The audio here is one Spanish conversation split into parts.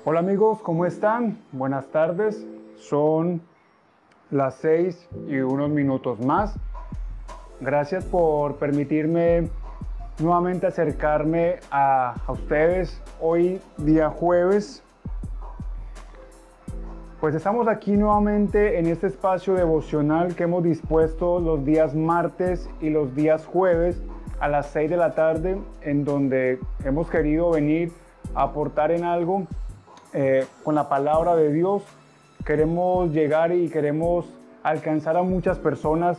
Hola amigos, ¿cómo están? Buenas tardes, son las 6 y unos minutos más. Gracias por permitirme nuevamente acercarme a ustedes hoy día jueves. Pues estamos aquí nuevamente en este espacio devocional que hemos dispuesto los días martes y los días jueves a las 6 de la tarde, en donde hemos querido venir a aportar en algo con la palabra de Dios. Queremos llegar y queremos alcanzar a muchas personas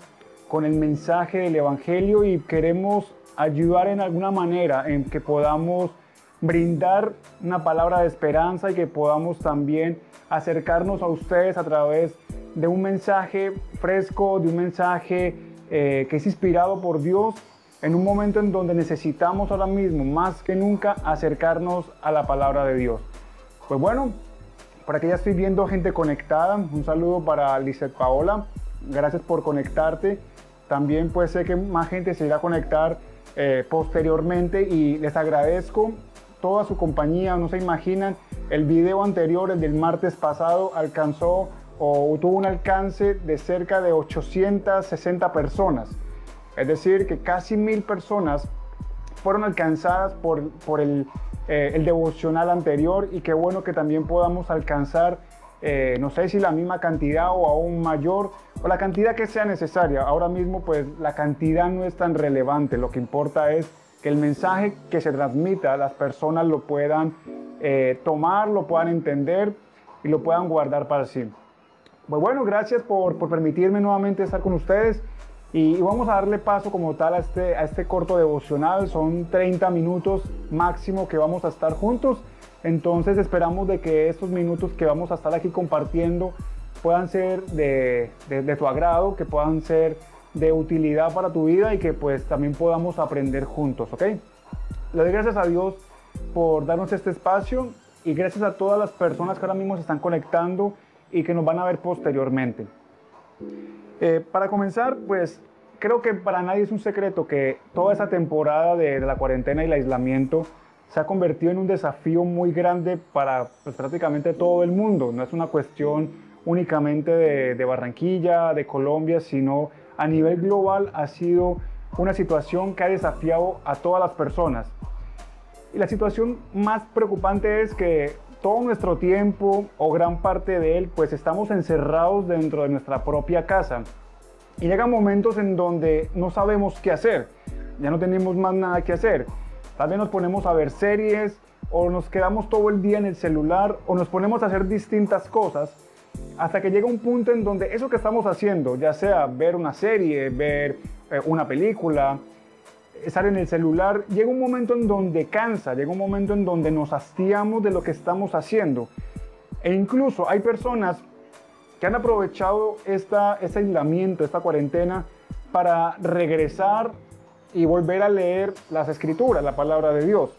con el mensaje del Evangelio y queremos ayudar en alguna manera en que podamos brindar una palabra de esperanza y que podamos también acercarnos a ustedes a través de un mensaje fresco, de un mensaje que es inspirado por Dios en un momento en donde necesitamos ahora mismo más que nunca acercarnos a la palabra de Dios. Pues bueno, por aquí ya estoy viendo gente conectada. Un saludo para Lizeth Paola, gracias por conectarte. También pues sé que más gente se irá a conectar posteriormente y les agradezco toda su compañía. No se imaginan, el video anterior, el del martes pasado, alcanzó o tuvo un alcance de cerca de 860 personas. Es decir, que casi 1000 personas fueron alcanzadas por el devocional anterior, y qué bueno que también podamos alcanzar, no sé si la misma cantidad o aún mayor, o la cantidad que sea necesaria. Ahora mismo pues la cantidad no es tan relevante, lo que importa es que el mensaje que se transmita las personas lo puedan tomar, lo puedan entender y lo puedan guardar para sí. Pues bueno, gracias por permitirme nuevamente estar con ustedes. Y vamos a darle paso como tal a este corto devocional. Son 30 minutos máximo que vamos a estar juntos. Entonces esperamos de que estos minutos que vamos a estar aquí compartiendo puedan ser de tu agrado, que puedan ser de utilidad para tu vida y que pues también podamos aprender juntos, ¿ok? Le doy gracias a Dios por darnos este espacio y gracias a todas las personas que ahora mismo se están conectando y que nos van a ver posteriormente. Para comenzar, pues creo que para nadie es un secreto que toda esa temporada de la cuarentena y el aislamiento se ha convertido en un desafío muy grande para pues, prácticamente todo el mundo. No es una cuestión únicamente de Barranquilla, de Colombia, sino a nivel global ha sido una situación que ha desafiado a todas las personas. Y la situación más preocupante es que todo nuestro tiempo o gran parte de él pues estamos encerrados dentro de nuestra propia casa y llegan momentos en donde no sabemos qué hacer, ya no tenemos más nada que hacer. Tal vez nos ponemos a ver series o nos quedamos todo el día en el celular o nos ponemos a hacer distintas cosas hasta que llega un punto en donde eso que estamos haciendo, ya sea ver una serie, ver una película, estar en el celular, llega un momento en donde cansa, llega un momento en donde nos hastiamos de lo que estamos haciendo. E incluso hay personas que han aprovechado este aislamiento, esta cuarentena, para regresar y volver a leer las escrituras, la palabra de Dios.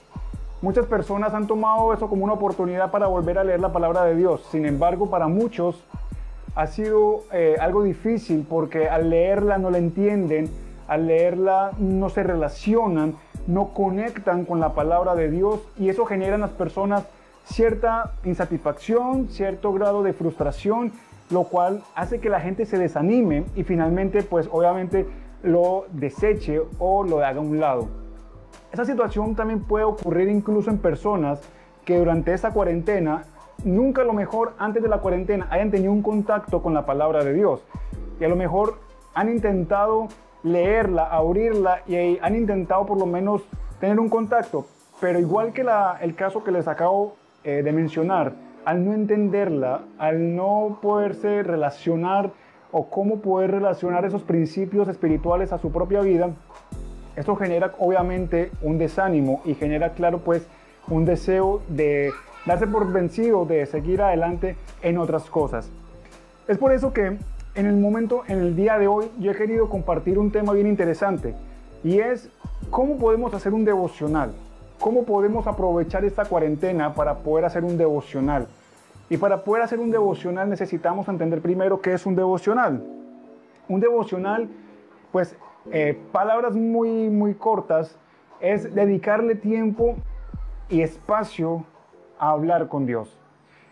Muchas personas han tomado eso como una oportunidad para volver a leer la palabra de Dios. Sin embargo, para muchos ha sido algo difícil porque al leerla no la entienden, al leerla no se relacionan, no conectan con la palabra de Dios, y eso genera en las personas cierta insatisfacción, cierto grado de frustración, lo cual hace que la gente se desanime y finalmente pues obviamente lo deseche o lo haga a un lado. Esa situación también puede ocurrir incluso en personas que durante esa cuarentena nunca, a lo mejor antes de la cuarentena, hayan tenido un contacto con la palabra de Dios y a lo mejor han intentado leerla, abrirla y han intentado por lo menos tener un contacto, pero igual que el caso que les acabo de mencionar, al no entenderla, al no poderse relacionar o cómo poder relacionar esos principios espirituales a su propia vida, esto genera obviamente un desánimo y genera, claro, pues un deseo de darse por vencido, de seguir adelante en otras cosas. Es por eso que en el día de hoy, yo he querido compartir un tema bien interesante, y es cómo podemos hacer un devocional, cómo podemos aprovechar esta cuarentena para poder hacer un devocional. Y para poder hacer un devocional necesitamos entender primero qué es un devocional. Un devocional, pues, palabras muy cortas, es dedicarle tiempo y espacio a hablar con Dios.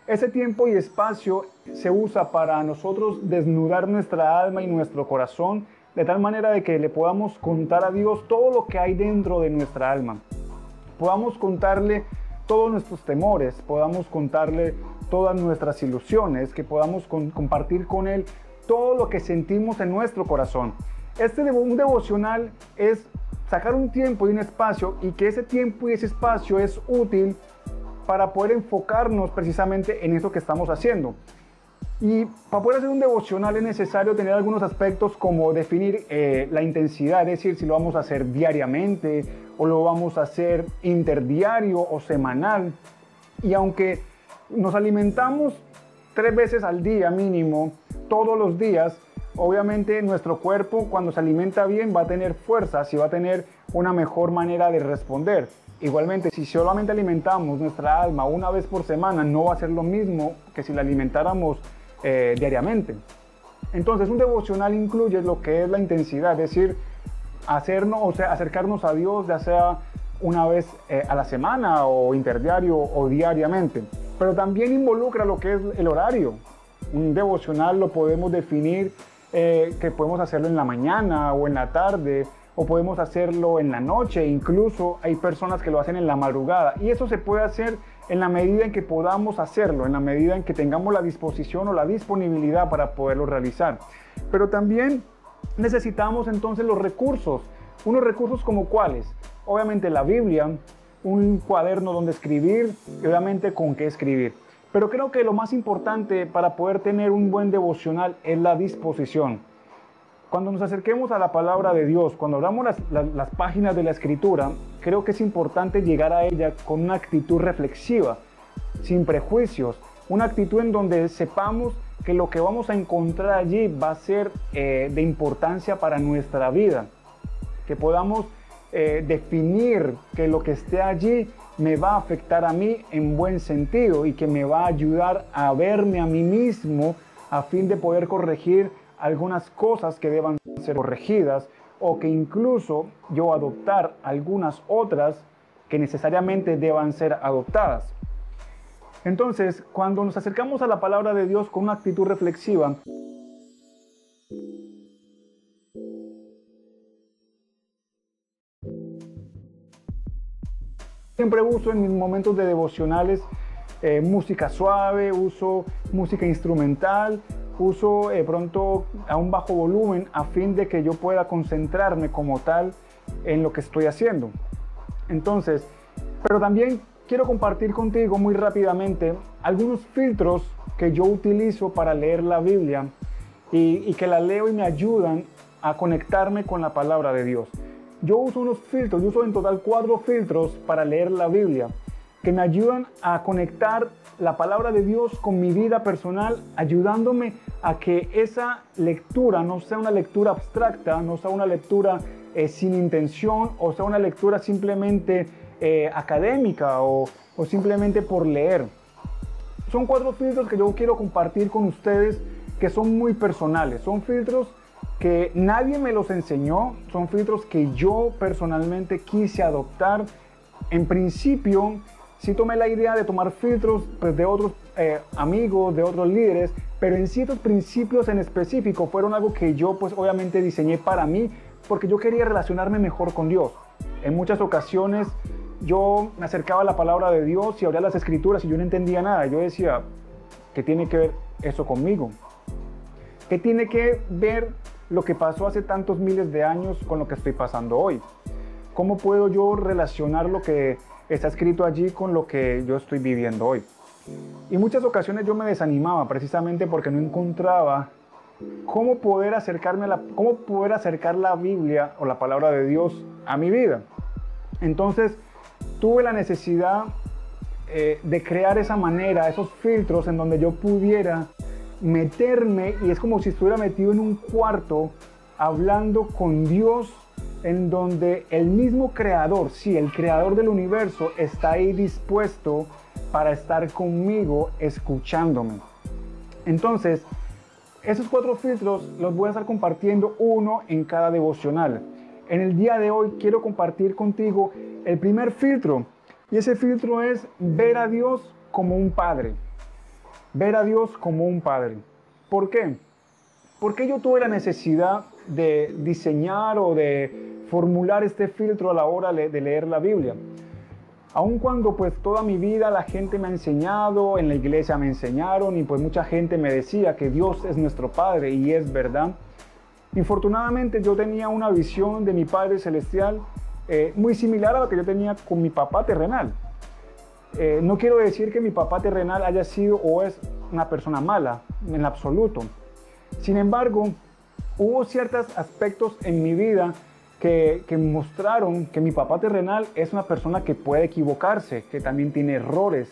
Ese tiempo y espacio se usa para nosotros desnudar nuestra alma y nuestro corazón de tal manera de que le podamos contar a Dios todo lo que hay dentro de nuestra alma. Podamos contarle todos nuestros temores, podamos contarle todas nuestras ilusiones, que podamos compartir con Él todo lo que sentimos en nuestro corazón. Un devocional es sacar un tiempo y un espacio, y que ese tiempo y ese espacio es útil para poder enfocarnos precisamente en eso que estamos haciendo. Y para poder hacer un devocional es necesario tener algunos aspectos como definir la intensidad, es decir, si lo vamos a hacer diariamente o lo vamos a hacer interdiario o semanal. Y aunque nos alimentamos 3 veces al día mínimo, todos los días, obviamente nuestro cuerpo cuando se alimenta bien va a tener fuerzas y va a tener una mejor manera de responder. Igualmente, si solamente alimentamos nuestra alma una vez por semana, no va a ser lo mismo que si la alimentáramos diariamente. Entonces, un devocional incluye lo que es la intensidad, es decir, acercarnos a Dios, ya sea una vez a la semana o interdiario o diariamente. Pero también involucra lo que es el horario. Un devocional lo podemos definir que podemos hacerlo en la mañana o en la tarde, o podemos hacerlo en la noche. Incluso hay personas que lo hacen en la madrugada, y eso se puede hacer en la medida en que podamos hacerlo, en la medida en que tengamos la disposición o la disponibilidad para poderlo realizar. Pero también necesitamos entonces los recursos. Unos recursos como cuáles: obviamente la Biblia, un cuaderno donde escribir y obviamente con qué escribir. Pero creo que lo más importante para poder tener un buen devocional es la disposición. Cuando nos acerquemos a la palabra de Dios, cuando abramos las páginas de la Escritura, creo que es importante llegar a ella con una actitud reflexiva, sin prejuicios, una actitud en donde sepamos que lo que vamos a encontrar allí va a ser de importancia para nuestra vida, que podamos definir que lo que esté allí me va a afectar a mí en buen sentido y que me va a ayudar a verme a mí mismo a fin de poder corregir algunas cosas que deban ser corregidas, o que incluso yo adoptar algunas otras que necesariamente deban ser adoptadas. Entonces, cuando nos acercamos a la palabra de Dios con una actitud reflexiva, siempre uso en mis momentos de devocionales música suave, uso música instrumental, uso pronto a un bajo volumen a fin de que yo pueda concentrarme como tal en lo que estoy haciendo. Entonces, pero también quiero compartir contigo muy rápidamente algunos filtros que yo utilizo para leer la Biblia y que la leo y me ayudan a conectarme con la palabra de Dios. Yo uso unos filtros, yo uso en total 4 filtros para leer la Biblia, que me ayudan a conectar la palabra de Dios con mi vida personal, ayudándome a que esa lectura no sea una lectura abstracta, no sea una lectura sin intención, o sea una lectura simplemente académica o simplemente por leer. Son 4 filtros que yo quiero compartir con ustedes, que son muy personales. Son filtros que nadie me los enseñó, son filtros que yo personalmente quise adoptar. En principio, sí tomé la idea de tomar filtros pues, de otros amigos, de otros líderes, pero en ciertos principios en específico fueron algo que yo pues obviamente diseñé para mí, porque yo quería relacionarme mejor con Dios. En muchas ocasiones yo me acercaba a la palabra de Dios y abría las escrituras y yo no entendía nada. Yo decía, ¿qué tiene que ver eso conmigo? ¿Qué tiene que ver lo que pasó hace tantos miles de años con lo que estoy pasando hoy? ¿Cómo puedo yo relacionar lo que está escrito allí con lo que yo estoy viviendo hoy? Y muchas ocasiones yo me desanimaba precisamente porque no encontraba cómo poder acercar la Biblia o la palabra de Dios a mi vida. Entonces tuve la necesidad de crear esa manera, esos filtros en donde yo pudiera meterme, y es como si estuviera metido en un cuarto hablando con Dios, en donde el mismo creador, sí, el creador del universo está ahí dispuesto para estar conmigo, escuchándome. Entonces, esos 4 filtros los voy a estar compartiendo uno en cada devocional. En el día de hoy quiero compartir contigo el primer filtro, y ese filtro es ver a Dios como un padre. ver a Dios como un padre. ¿Por qué? Porque yo tuve la necesidad de diseñar o de formular este filtro a la hora de leer la Biblia. Aun cuando pues toda mi vida la gente me ha enseñado, en la iglesia me enseñaron y pues mucha gente me decía que Dios es nuestro Padre y es verdad. Infortunadamente yo tenía una visión de mi Padre Celestial muy similar a la que yo tenía con mi papá terrenal. No quiero decir que mi papá terrenal haya sido o es una persona mala, en absoluto. Sin embargo, hubo ciertos aspectos en mi vida que mostraron que mi papá terrenal es una persona que puede equivocarse, que también tiene errores,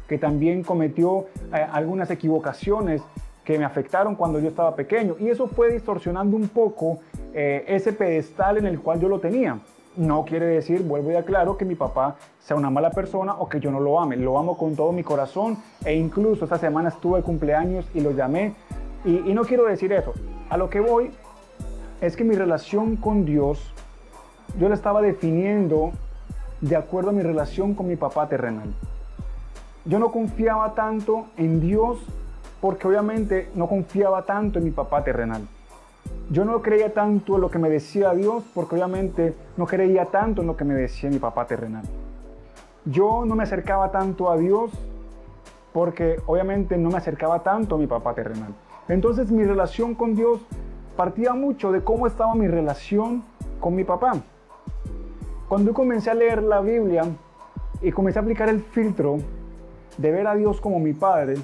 que también cometió algunas equivocaciones que me afectaron cuando yo estaba pequeño. Y eso fue distorsionando un poco ese pedestal en el cual yo lo tenía. No quiere decir, vuelvo y aclaro, que mi papá sea una mala persona o que yo no lo ame. Lo amo con todo mi corazón e incluso esta semana estuve de cumpleaños y lo llamé. Y no quiero decir eso. A lo que voy es que mi relación con Dios, yo la estaba definiendo de acuerdo a mi relación con mi papá terrenal. Yo no confiaba tanto en Dios porque obviamente no confiaba tanto en mi papá terrenal. Yo no creía tanto en lo que me decía Dios porque obviamente no creía tanto en lo que me decía mi papá terrenal. Yo no me acercaba tanto a Dios porque obviamente no me acercaba tanto a mi papá terrenal. Entonces mi relación con Dios partía mucho de cómo estaba mi relación con mi papá. Cuando yo comencé a leer la Biblia y comencé a aplicar el filtro de ver a Dios como mi Padre,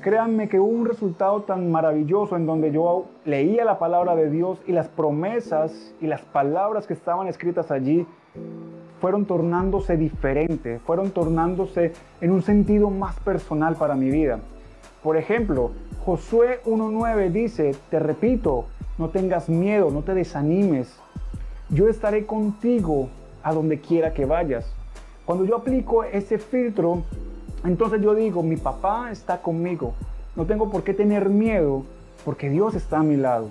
créanme que hubo un resultado tan maravilloso en donde yo leía la palabra de Dios y las promesas y las palabras que estaban escritas allí fueron tornándose diferentes, fueron tornándose en un sentido más personal para mi vida. Por ejemplo, Josué 1:9 dice, te repito, no tengas miedo, no te desanimes. Yo estaré contigo a donde quiera que vayas. Cuando yo aplico ese filtro, entonces yo digo, mi papá está conmigo. No tengo por qué tener miedo porque Dios está a mi lado.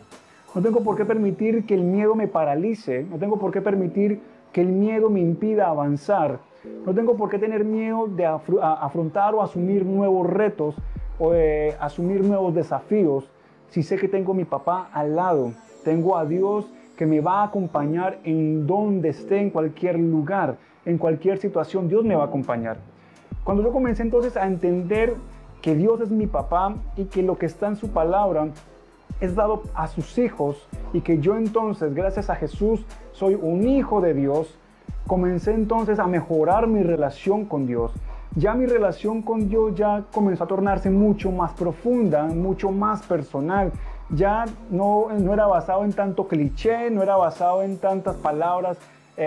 No tengo por qué permitir que el miedo me paralice. No tengo por qué permitir que el miedo me impida avanzar. No tengo por qué tener miedo de afrontar o asumir nuevos retos o de asumir nuevos desafíos si sé que tengo a mi papá al lado. Tengo a Dios que me va a acompañar en donde esté, en cualquier lugar, en cualquier situación. Dios me va a acompañar. Cuando yo comencé entonces a entender que Dios es mi papá y que lo que está en su palabra es dado a sus hijos y que yo entonces, gracias a Jesús, soy un hijo de Dios, comencé entonces a mejorar mi relación con Dios. Ya mi relación con Dios ya comenzó a tornarse mucho más profunda, mucho más personal. Ya no era basado en tanto cliché, no era basado en tantas palabras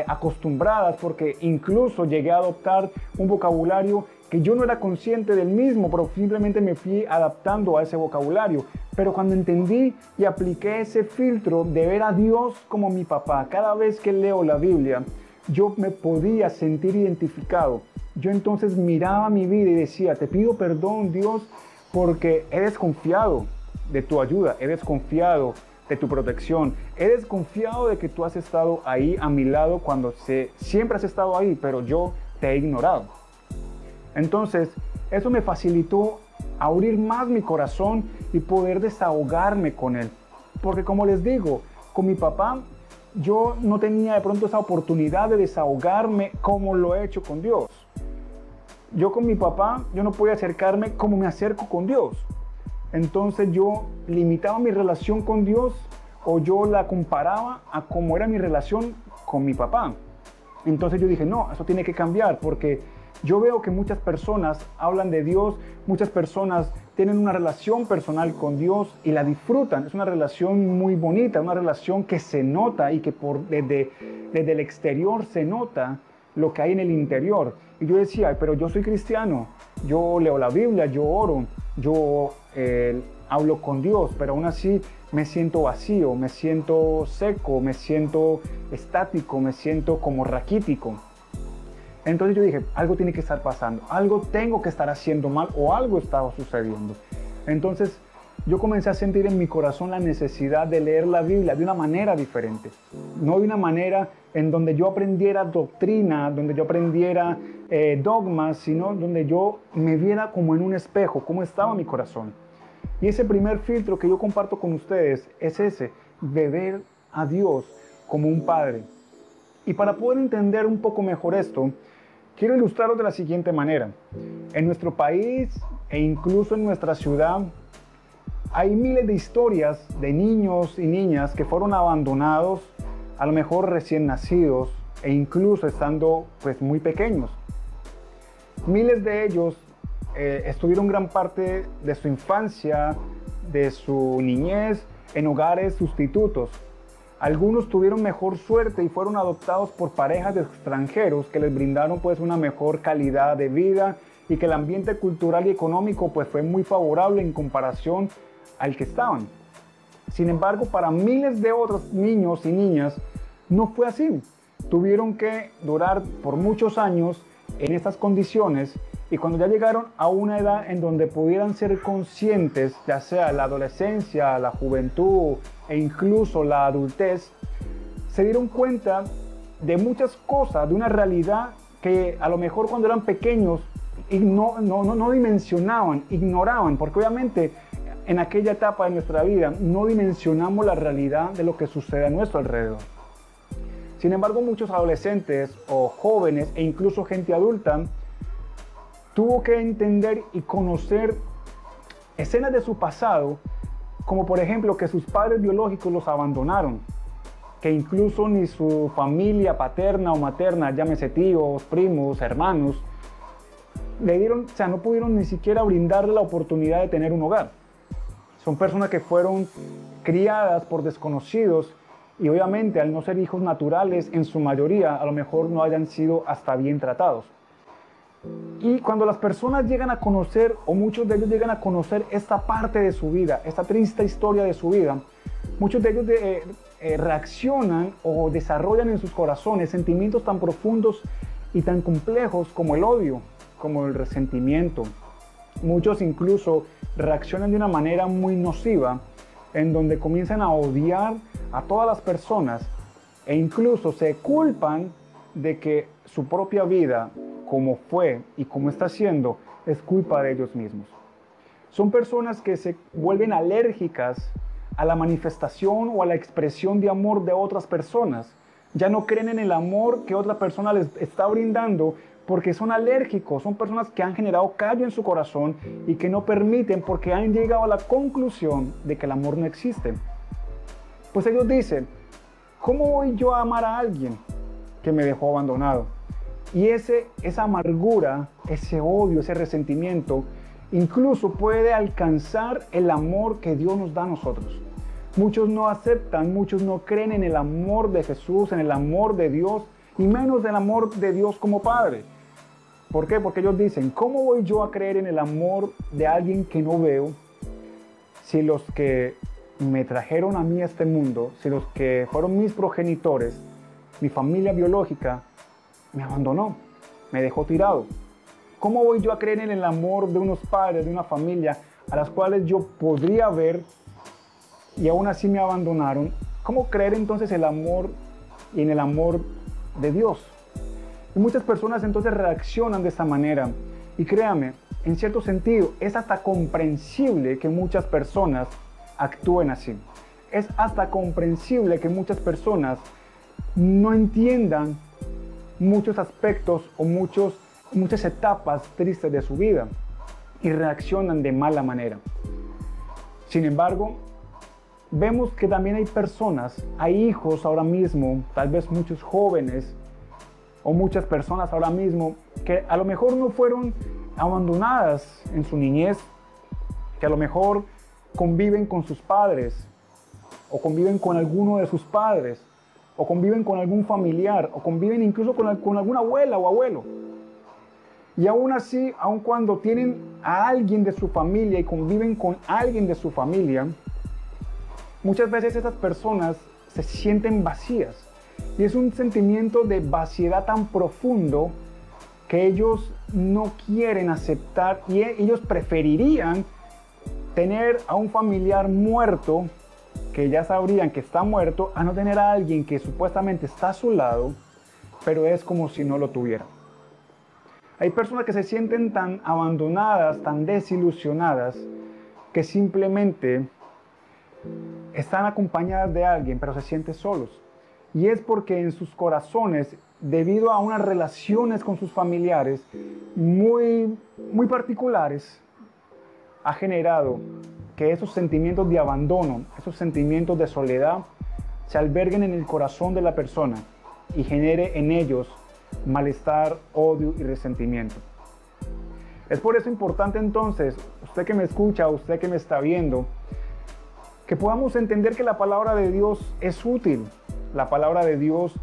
acostumbradas, porque incluso llegué a adoptar un vocabulario que yo no era consciente del mismo, pero simplemente me fui adaptando a ese vocabulario. Pero cuando entendí y apliqué ese filtro de ver a Dios como mi papá, cada vez que leo la Biblia, yo me podía sentir identificado. Yo entonces miraba mi vida y decía, te pido perdón, Dios, porque he desconfiado de tu ayuda, he desconfiado de tu protección, he desconfiado de que tú has estado ahí a mi lado cuando siempre has estado ahí, pero yo te he ignorado. Entonces, eso me facilitó abrir más mi corazón y poder desahogarme con él. Porque como les digo, con mi papá, yo no tenía de pronto esa oportunidad de desahogarme como lo he hecho con Dios. Yo con mi papá, yo no podía acercarme como me acerco con Dios. Entonces yo limitaba mi relación con Dios o yo la comparaba a cómo era mi relación con mi papá. Entonces yo dije, no, eso tiene que cambiar porque yo veo que muchas personas hablan de Dios, muchas personas tienen una relación personal con Dios y la disfrutan. Es una relación muy bonita, una relación que se nota y que desde el exterior se nota lo que hay en el interior. Y yo decía, pero yo soy cristiano, yo leo la Biblia, yo oro, yo hablo con Dios, pero aún así me siento vacío, me siento seco, me siento estático, me siento como raquítico. Entonces yo dije, algo tiene que estar pasando, algo tengo que estar haciendo mal o algo estaba sucediendo. Entonces yo comencé a sentir en mi corazón la necesidad de leer la Biblia de una manera diferente. No de una manera en donde yo aprendiera doctrina, donde yo aprendiera dogmas, sino donde yo me viera como en un espejo, cómo estaba mi corazón. Y ese primer filtro que yo comparto con ustedes es ese, de ver a Dios como un padre. Y para poder entender un poco mejor esto, quiero ilustrarlo de la siguiente manera. En nuestro país e incluso en nuestra ciudad, hay miles de historias de niños y niñas que fueron abandonados, a lo mejor recién nacidos e incluso estando pues muy pequeños. Miles de ellos estuvieron gran parte de su infancia, de su niñez, en hogares sustitutos. Algunos tuvieron mejor suerte y fueron adoptados por parejas de extranjeros que les brindaron pues una mejor calidad de vida y que el ambiente cultural y económico pues fue muy favorable en comparación al que estaban. Sin embargo, para miles de otros niños y niñas no fue así. Tuvieron que durar por muchos años en estas condiciones y cuando ya llegaron a una edad en donde pudieran ser conscientes, ya sea la adolescencia, la juventud e incluso la adultez, se dieron cuenta de muchas cosas, de una realidad que a lo mejor cuando eran pequeños no dimensionaban, ignoraban, porque obviamente en aquella etapa de nuestra vida no dimensionamos la realidad de lo que sucede a nuestro alrededor. Sin embargo, muchos adolescentes o jóvenes e incluso gente adulta tuvo que entender y conocer escenas de su pasado, como por ejemplo que sus padres biológicos los abandonaron, que incluso ni su familia paterna o materna, llámese tíos, primos, hermanos, no pudieron ni siquiera brindarle la oportunidad de tener un hogar. Son personas que fueron criadas por desconocidos y obviamente al no ser hijos naturales, en su mayoría a lo mejor no hayan sido hasta bien tratados. Y cuando las personas llegan a conocer, o muchos de ellos llegan a conocer esta parte de su vida, esta triste historia de su vida, muchos de ellos reaccionan o desarrollan en sus corazones sentimientos tan profundos y tan complejos como el odio, como el resentimiento. Muchos incluso reaccionan de una manera muy nociva, en donde comienzan a odiar a todas las personas e incluso se culpan de que su propia vida, como fue y como está siendo, es culpa de ellos mismos. Son personas que se vuelven alérgicas a la manifestación o a la expresión de amor de otras personas. Ya no creen en el amor que otra persona les está brindando porque son alérgicos, son personas que han generado callo en su corazón y que no permiten porque han llegado a la conclusión de que el amor no existe. Pues ellos dicen, ¿cómo voy yo a amar a alguien que me dejó abandonado? Y esa amargura, ese odio, ese resentimiento, incluso puede alcanzar el amor que Dios nos da a nosotros. Muchos no aceptan, muchos no creen en el amor de Jesús, en el amor de Dios, y menos del amor de Dios como Padre. ¿Por qué? Porque ellos dicen, ¿cómo voy yo a creer en el amor de alguien que no veo si los que me trajeron a mí a este mundo, si los que fueron mis progenitores, mi familia biológica, me abandonó, me dejó tirado? ¿Cómo voy yo a creer en el amor de unos padres, de una familia a las cuales yo podría ver y aún así me abandonaron? ¿Cómo creer entonces el amor y en el amor de Dios? Y muchas personas entonces reaccionan de esta manera. Y créame, en cierto sentido, es hasta comprensible que muchas personas actúen así. Es hasta comprensible que muchas personas no entiendan muchos aspectos o muchas etapas tristes de su vida y reaccionan de mala manera. Sin embargo, vemos que también hay personas, hay hijos ahora mismo, tal vez muchos jóvenes o muchas personas ahora mismo que a lo mejor no fueron abandonadas en su niñez, que a lo mejor conviven con sus padres o conviven con alguno de sus padres o conviven con algún familiar o conviven incluso con alguna abuela o abuelo. Y aún así, aun cuando tienen a alguien de su familia y conviven con alguien de su familia, muchas veces esas personas se sienten vacías. Y es un sentimiento de vaciedad tan profundo que ellos no quieren aceptar y ellos preferirían tener a un familiar muerto, que ya sabrían que está muerto, a no tener a alguien que supuestamente está a su lado, pero es como si no lo tuviera. Hay personas que se sienten tan abandonadas, tan desilusionadas, que simplemente están acompañadas de alguien, pero se sienten solos. Y es porque en sus corazones, debido a unas relaciones con sus familiares muy particulares, ha generado que esos sentimientos de abandono, esos sentimientos de soledad, se alberguen en el corazón de la persona y genere en ellos malestar, odio y resentimiento. Es por eso importante entonces, usted que me escucha, usted que me está viendo, que podamos entender que la palabra de Dios es útil. La palabra de Dios,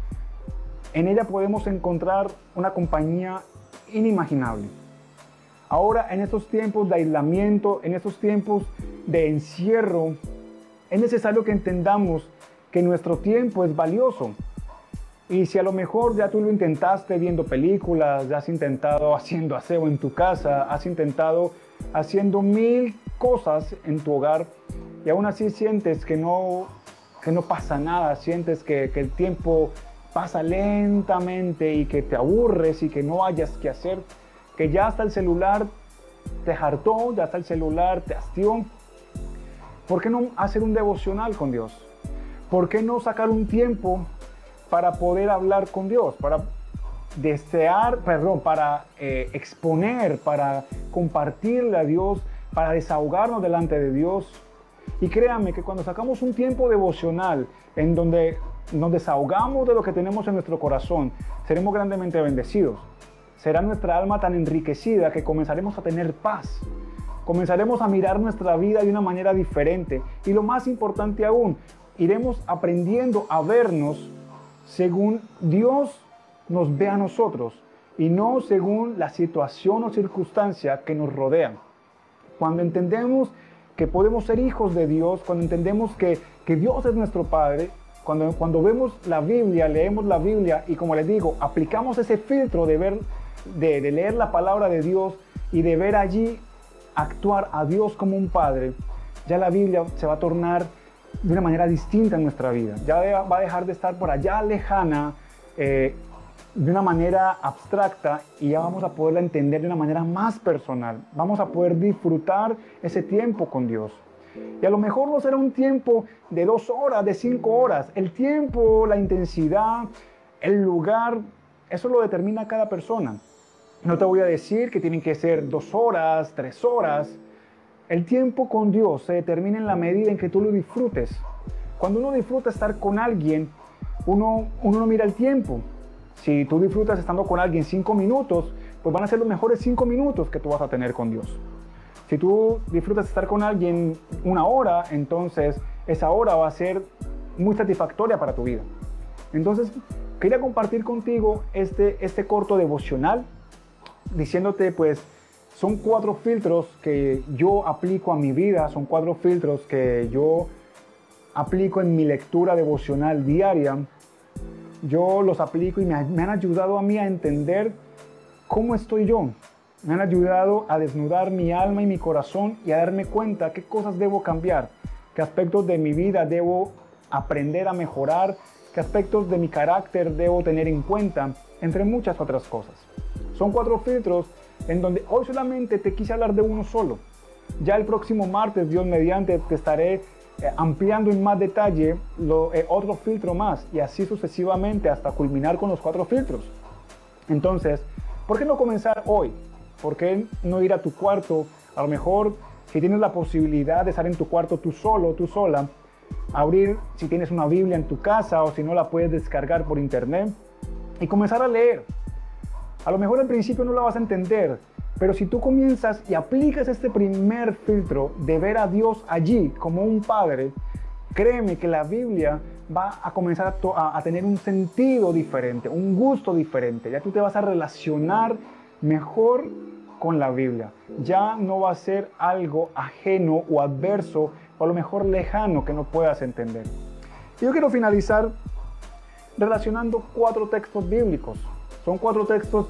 en ella podemos encontrar una compañía inimaginable. Ahora, en estos tiempos de aislamiento, en estos tiempos de encierro, es necesario que entendamos que nuestro tiempo es valioso. Y si a lo mejor ya tú lo intentaste viendo películas, ya has intentado haciendo aseo en tu casa, has intentado haciendo 1000 cosas en tu hogar y aún así sientes que no pasa nada, sientes que el tiempo pasa lentamente y que te aburres y que no hayas que hacer, que ya hasta el celular te hartó, ya hasta el celular te hastió. ¿Por qué no hacer un devocional con Dios? ¿Por qué no sacar un tiempo para poder hablar con Dios, para exponer, para compartirle a Dios, para desahogarnos delante de Dios? Y créanme que cuando sacamos un tiempo devocional en donde nos desahogamos de lo que tenemos en nuestro corazón, seremos grandemente bendecidos. Será nuestra alma tan enriquecida que comenzaremos a tener paz. Comenzaremos a mirar nuestra vida de una manera diferente. Y lo más importante aún, iremos aprendiendo a vernos según Dios nos ve a nosotros y no según la situación o circunstancia que nos rodean. Cuando entendemos que podemos ser hijos de Dios, cuando entendemos que Dios es nuestro Padre, cuando vemos la Biblia, leemos la Biblia y, como les digo, aplicamos ese filtro de leer la palabra de Dios y de ver allí actuar a Dios como un Padre, ya la Biblia se va a tornar de una manera distinta en nuestra vida. Ya va a dejar de estar por allá lejana, de una manera abstracta, y ya vamos a poderla entender de una manera más personal. Vamos a poder disfrutar ese tiempo con Dios. Y a lo mejor no será un tiempo de 2 horas, de 5 horas. El tiempo, la intensidad, el lugar, eso lo determina cada persona. No te voy a decir que tienen que ser 2 horas, 3 horas. El tiempo con Dios se determina en la medida en que tú lo disfrutes. Cuando uno disfruta estar con alguien, uno no mira el tiempo. Si tú disfrutas estando con alguien 5 minutos, pues van a ser los mejores 5 minutos que tú vas a tener con Dios. Si tú disfrutas estar con alguien 1 hora, entonces esa hora va a ser muy satisfactoria para tu vida. Entonces, quería compartir contigo este corto devocional, diciéndote pues, son 4 filtros que yo aplico a mi vida, son 4 filtros que yo aplico en mi lectura devocional diaria. Yo los aplico y me han ayudado a mí a entender cómo estoy yo. Me han ayudado a desnudar mi alma y mi corazón y a darme cuenta qué cosas debo cambiar, qué aspectos de mi vida debo aprender a mejorar, qué aspectos de mi carácter debo tener en cuenta, entre muchas otras cosas. Son 4 filtros en donde hoy solamente te quise hablar de uno solo. Ya el próximo martes, Dios mediante, te estaré ampliando en más detalle otro filtro más, y así sucesivamente hasta culminar con los 4 filtros. Entonces, ¿por qué no comenzar hoy? ¿Por qué no ir a tu cuarto? A lo mejor, si tienes la posibilidad de estar en tu cuarto tú solo, tú sola, abrir, si tienes una Biblia en tu casa o si no la puedes descargar por internet y comenzar a leer. A lo mejor al principio no la vas a entender, pero si tú comienzas y aplicas este primer filtro de ver a Dios allí como un Padre, créeme que la Biblia va a comenzar a tener un sentido diferente, un gusto diferente. Ya tú te vas a relacionar mejor con la Biblia. Ya no va a ser algo ajeno o adverso o a lo mejor lejano que no puedas entender. Y yo quiero finalizar relacionando 4 textos bíblicos. Son 4 textos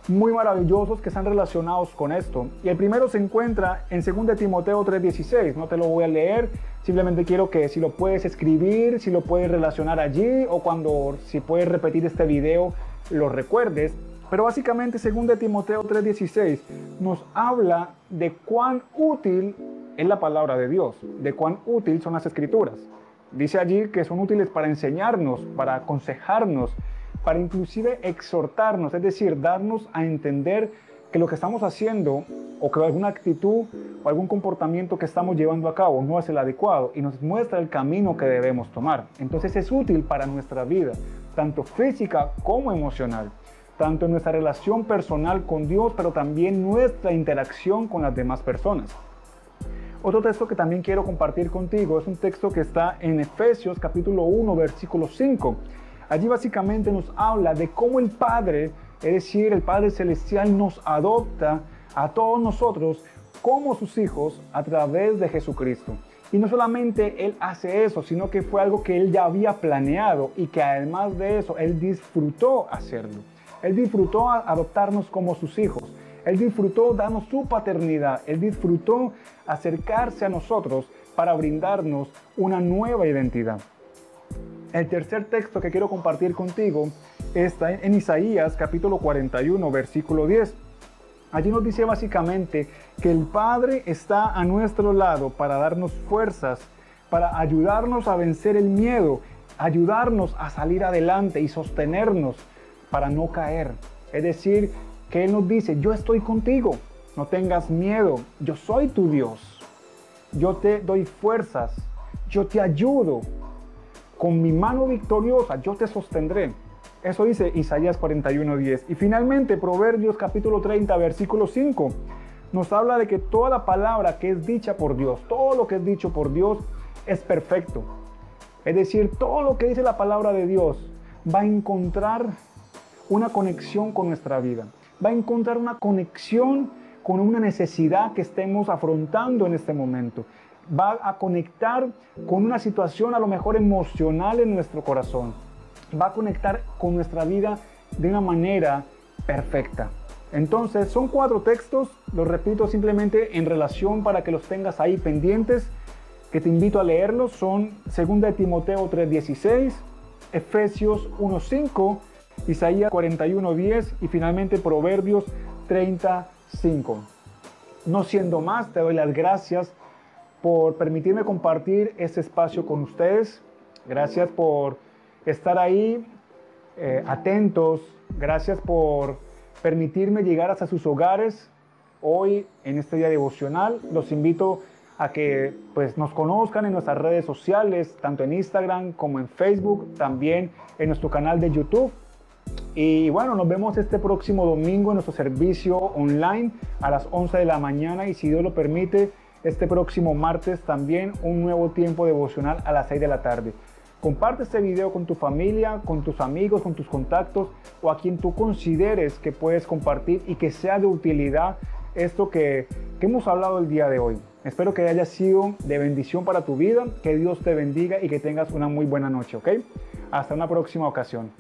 muy maravillosos que están relacionados con esto. Y el primero se encuentra en 2 Timoteo 3:16. No te lo voy a leer, simplemente quiero que si lo puedes escribir, si lo puedes relacionar allí o si puedes repetir este video, lo recuerdes. Pero básicamente 2 Timoteo 3:16 nos habla de cuán útil es la palabra de Dios, de cuán útil son las escrituras. Dice allí que son útiles para enseñarnos, para aconsejarnos, para inclusive exhortarnos, es decir, darnos a entender que lo que estamos haciendo o que alguna actitud o algún comportamiento que estamos llevando a cabo no es el adecuado y nos muestra el camino que debemos tomar. Entonces es útil para nuestra vida, tanto física como emocional, tanto en nuestra relación personal con Dios, pero también nuestra interacción con las demás personas. Otro texto que también quiero compartir contigo es un texto que está en Efesios capítulo 1, versículo 5. Allí básicamente nos habla de cómo el Padre, es decir, el Padre Celestial nos adopta a todos nosotros como sus hijos a través de Jesucristo. Y no solamente Él hace eso, sino que fue algo que Él ya había planeado y que además de eso, Él disfrutó hacerlo. Él disfrutó adoptarnos como sus hijos. Él disfrutó darnos su paternidad. Él disfrutó acercarse a nosotros para brindarnos una nueva identidad. El tercer texto que quiero compartir contigo está en Isaías capítulo 41, versículo 10. Allí nos dice básicamente que el Padre está a nuestro lado para darnos fuerzas, para ayudarnos a vencer el miedo, ayudarnos a salir adelante y sostenernos para no caer. Es decir, que Él nos dice, yo estoy contigo, no tengas miedo, yo soy tu Dios, yo te doy fuerzas, yo te ayudo, con mi mano victoriosa yo te sostendré. Eso dice Isaías 41:10. Y finalmente Proverbios capítulo 30, versículo 5, nos habla de que toda la palabra que es dicha por Dios, todo lo que es dicho por Dios es perfecto. Es decir, todo lo que dice la palabra de Dios va a encontrar una conexión con nuestra vida. Va a encontrar una conexión con una necesidad que estemos afrontando en este momento. Va a conectar con una situación a lo mejor emocional en nuestro corazón. Va a conectar con nuestra vida de una manera perfecta. Entonces son 4 textos, los repito simplemente en relación para que los tengas ahí pendientes, que te invito a leerlos. Son 2 Timoteo 3:16, Efesios 1:5, Isaías 41:10 y finalmente Proverbios 30:5. No siendo más, te doy las gracias por permitirme compartir este espacio con ustedes. Gracias por estar ahí atentos. Gracias por permitirme llegar hasta sus hogares hoy en este día devocional. Los invito a que nos conozcan en nuestras redes sociales, tanto en Instagram como en Facebook, también en nuestro canal de YouTube. Y bueno, nos vemos este próximo domingo en nuestro servicio online a las 11 de la mañana y si Dios lo permite, este próximo martes también un nuevo tiempo devocional a las 6 de la tarde. Comparte este video con tu familia, con tus amigos, con tus contactos o a quien tú consideres que puedes compartir y que sea de utilidad esto que hemos hablado el día de hoy. Espero que haya sido de bendición para tu vida, que Dios te bendiga y que tengas una muy buena noche, ¿ok? Hasta una próxima ocasión.